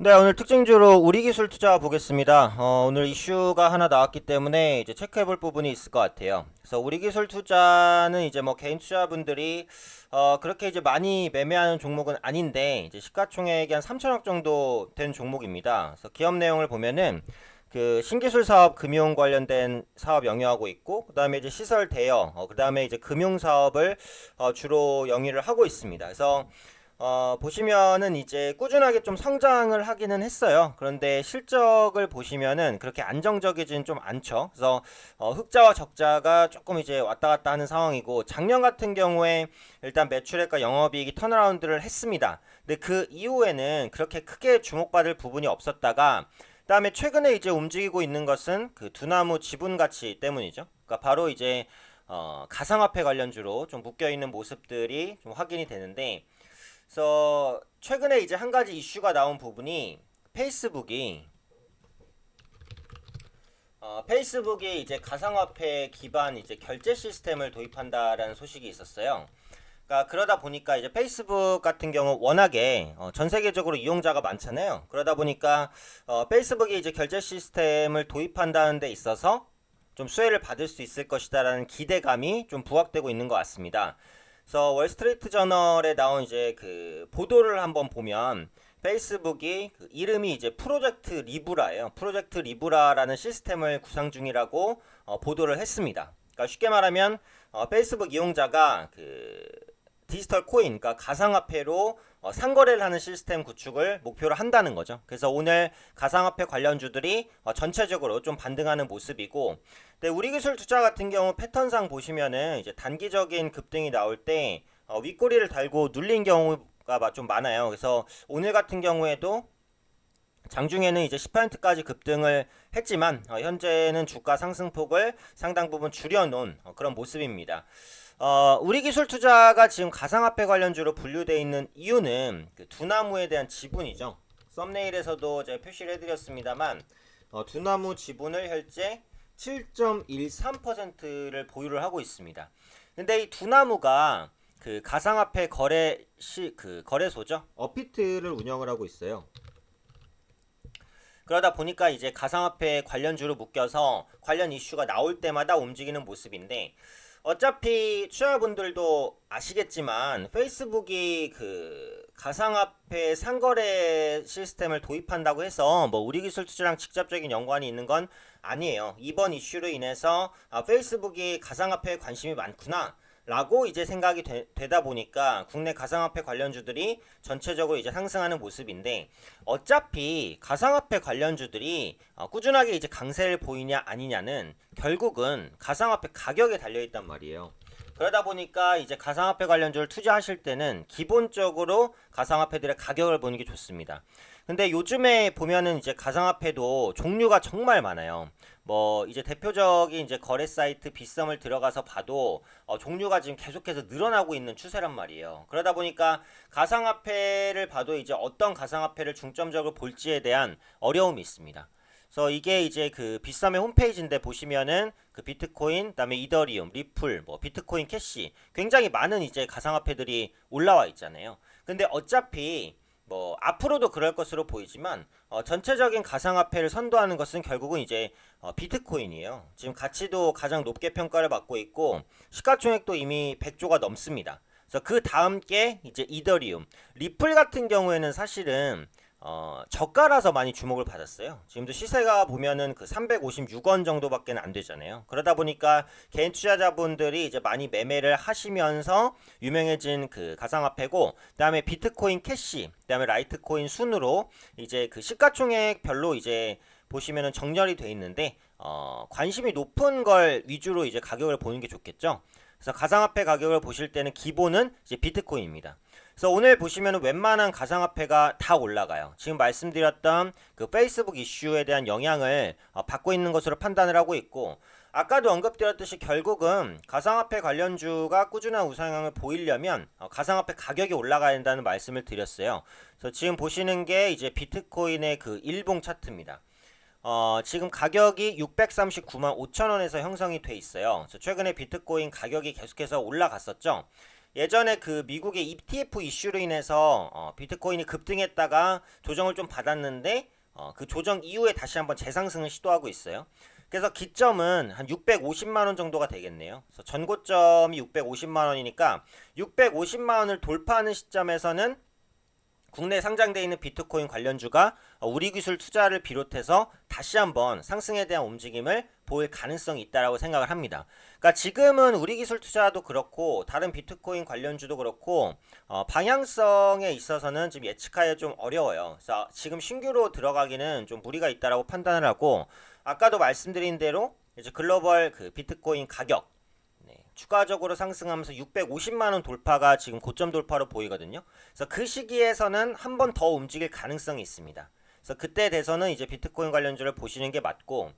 네, 오늘 특징주로 우리기술 투자 보겠습니다. 오늘 이슈가 하나 나왔기 때문에 이제 체크해볼 부분이 있을 것 같아요. 그래서 우리기술 투자는 이제 뭐 개인 투자분들이 그렇게 이제 많이 매매하는 종목은 아닌데 이제 시가총액이 한 3천억 정도 된 종목입니다. 그래서 기업 내용을 보면은 그 신기술 사업 금융 관련된 사업 영위하고 있고, 그 다음에 이제 시설 대여, 그 다음에 이제 금융 사업을 주로 영위를 하고 있습니다. 그래서 보시면은 이제 꾸준하게 좀 성장을 하기는 했어요. 그런데 실적을 보시면은 그렇게 안정적이진 좀 않죠. 그래서 흑자와 적자가 조금 이제 왔다 갔다 하는 상황이고, 작년 같은 경우에 일단 매출액과 영업이익이 턴어라운드를 했습니다. 근데 그 이후에는 그렇게 크게 주목받을 부분이 없었다가, 그다음에 최근에 이제 움직이고 있는 것은 그 두나무 지분 가치 때문이죠. 그러니까 바로 이제 가상화폐 관련주로 좀 묶여 있는 모습들이 좀 확인이 되는데, 그래서 최근에 이제 한 가지 이슈가 나온 부분이 페이스북이 이제 가상화폐 기반 이제 결제 시스템을 도입한다라는 소식이 있었어요. 그러니까 그러다 보니까 이제 페이스북 같은 경우 워낙에 전 세계적으로 이용자가 많잖아요. 그러다 보니까 페이스북이 이제 결제 시스템을 도입한다는 데 있어서 좀 수혜를 받을 수 있을 것이다라는 기대감이 좀 부각되고 있는 것 같습니다. 그래서 월스트리트 저널에 나온 이제 그 보도를 한번 보면 페이스북이 그 이름이 이제 프로젝트 리브라예요. 프로젝트 리브라라는 시스템을 구상 중이라고 보도를 했습니다. 그러니까 쉽게 말하면 페이스북 이용자가 그 디지털 코인, 그러니까 가상화폐로 상거래를 하는 시스템 구축을 목표로 한다는 거죠. 그래서 오늘 가상화폐 관련주들이 전체적으로 좀 반등하는 모습이고, 근데 우리기술 투자 같은 경우 패턴상 보시면은 이제 단기적인 급등이 나올 때 윗꼬리를 달고 눌린 경우가 좀 많아요. 그래서 오늘 같은 경우에도 장중에는 이제 10%까지 급등을 했지만 현재는 주가 상승폭을 상당 부분 줄여놓은 그런 모습입니다. 우리 기술 투자가 지금 가상화폐 관련주로 분류되어 있는 이유는 그 두나무에 대한 지분이죠. 썸네일에서도 제가 표시를 해드렸습니다만 두나무 지분을 현재 7.13%를 보유를 하고 있습니다. 근데 이 두나무가 그 가상화폐 그 거래소죠. 어피트를 운영을 하고 있어요. 그러다 보니까 이제 가상화폐 관련주로 묶여서 관련 이슈가 나올 때마다 움직이는 모습인데, 어차피 투자분들도 아시겠지만 페이스북이 그 가상화폐 상거래 시스템을 도입한다고 해서 뭐 우리기술 투자랑 직접적인 연관이 있는 건 아니에요. 이번 이슈로 인해서 페이스북이 가상화폐에 관심이 많구나 라고 이제 생각이 되다 보니까 국내 가상화폐 관련주들이 전체적으로 이제 상승하는 모습인데, 어차피 가상화폐 관련주들이 꾸준하게 이제 강세를 보이냐 아니냐는 결국은 가상화폐 가격에 달려있단 말이에요. 그러다 보니까 이제 가상화폐 관련주를 투자하실 때는 기본적으로 가상화폐들의 가격을 보는 게 좋습니다. 근데 요즘에 보면은 이제 가상화폐도 종류가 정말 많아요. 뭐 이제 대표적인 이제 거래 사이트 빗썸을 들어가서 봐도 종류가 지금 계속해서 늘어나고 있는 추세란 말이에요. 그러다 보니까 가상화폐를 봐도 이제 어떤 가상화폐를 중점적으로 볼지에 대한 어려움이 있습니다. 그래서 이게 이제 그 빗썸의 홈페이지인데 보시면은 그 비트코인, 그다음에 이더리움, 리플, 뭐 비트코인 캐시 굉장히 많은 이제 가상화폐들이 올라와 있잖아요. 근데 어차피 뭐 앞으로도 그럴 것으로 보이지만 전체적인 가상화폐를 선도하는 것은 결국은 이제 비트코인이에요. 지금 가치도 가장 높게 평가를 받고 있고 시가총액도 이미 100조가 넘습니다. 그래서 그 다음 게 이제 이더리움, 리플 같은 경우에는 사실은 저가라서 많이 주목을 받았어요. 지금도 시세가 보면은 그 356원 정도밖에 안 되잖아요. 그러다 보니까 개인 투자자분들이 이제 많이 매매를 하시면서 유명해진 그 가상화폐고, 그다음에 비트코인 캐시, 그다음에 라이트코인 순으로 이제 그 시가총액별로 이제 보시면은 정렬이 돼 있는데 관심이 높은 걸 위주로 이제 가격을 보는 게 좋겠죠. 그래서 가상화폐 가격을 보실 때는 기본은 이제 비트코인입니다. 그래서 오늘 보시면 웬만한 가상화폐가 다 올라가요. 지금 말씀드렸던 그 페이스북 이슈에 대한 영향을 받고 있는 것으로 판단을 하고 있고, 아까도 언급드렸듯이 결국은 가상화폐 관련주가 꾸준한 우상향을 보이려면 가상화폐 가격이 올라가야 된다는 말씀을 드렸어요. 그래서 지금 보시는 게 이제 비트코인의 그 일봉 차트입니다. 지금 가격이 639만 5천 원에서 형성이 돼 있어요. 그래서 최근에 비트코인 가격이 계속해서 올라갔었죠. 예전에 그 미국의 ETF 이슈로 인해서 비트코인이 급등했다가 조정을 좀 받았는데 그 조정 이후에 다시 한번 재상승을 시도하고 있어요. 그래서 기점은 한 650만 원 정도가 되겠네요. 그래서 전고점이 650만 원이니까 650만 원을 돌파하는 시점에서는 국내에 상장되어 있는 비트코인 관련주가 우리 기술 투자를 비롯해서 다시 한번 상승에 대한 움직임을 보일 가능성이 있다라고 생각을 합니다. 그러니까 지금은 우리 기술 투자도 그렇고 다른 비트코인 관련주도 그렇고 방향성에 있어서는 지금 예측하기 좀 어려워요. 그래서 지금 신규로 들어가기는 좀 무리가 있다라고 판단을 하고, 아까도 말씀드린 대로 이제 글로벌 그 비트코인 가격 추가적으로 상승하면서 650만 원 돌파가 지금 고점 돌파로 보이거든요. 그래서 그 시기에서는 한 번 더 움직일 가능성이 있습니다. 그래서 그때 돼서는 이제 비트코인 관련주를 보시는 게 맞고,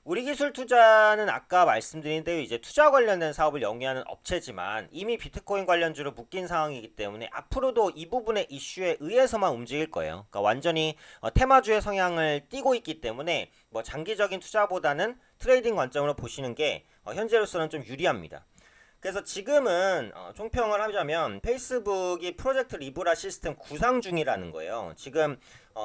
우리 기술 투자는 아까 말씀드린 대로 이제 투자 관련된 사업을 영위하는 업체지만 이미 비트코인 관련주로 묶인 상황이기 때문에 앞으로도 이 부분의 이슈에 의해서만 움직일 거예요. 그러니까 완전히 테마주의 성향을 띠고 있기 때문에 뭐 장기적인 투자보다는 트레이딩 관점으로 보시는 게 현재로서는 좀 유리합니다. 그래서 지금은 총평을 하자면 페이스북이 프로젝트 리브라 시스템 구상 중이라는 거예요. 지금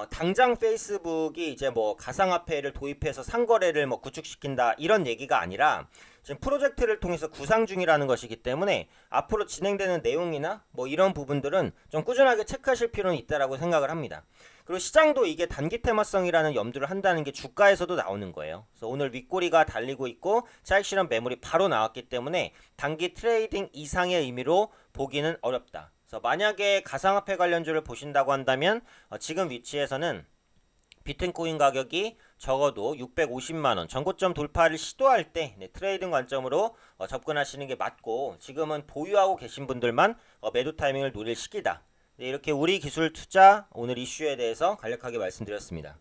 당장 페이스북이 이제 뭐 가상화폐를 도입해서 상거래를 뭐 구축시킨다 이런 얘기가 아니라 지금 프로젝트를 통해서 구상 중이라는 것이기 때문에 앞으로 진행되는 내용이나 뭐 이런 부분들은 좀 꾸준하게 체크하실 필요는 있다라고 생각을 합니다. 그리고 시장도 이게 단기 테마성이라는 염두를 한다는 게 주가에서도 나오는 거예요. 그래서 오늘 윗꼬리가 달리고 있고 차익 실현 매물이 바로 나왔기 때문에 단기 트레이딩 이상의 의미로 보기는 어렵다. 그래서 만약에 가상화폐 관련주를 보신다고 한다면 지금 위치에서는 비트코인 가격이 적어도 650만원 전고점 돌파를 시도할 때 트레이딩 관점으로 접근하시는 게 맞고, 지금은 보유하고 계신 분들만 매도 타이밍을 노릴 시기다. 이렇게 우리 기술 투자 오늘 이슈에 대해서 간략하게 말씀드렸습니다.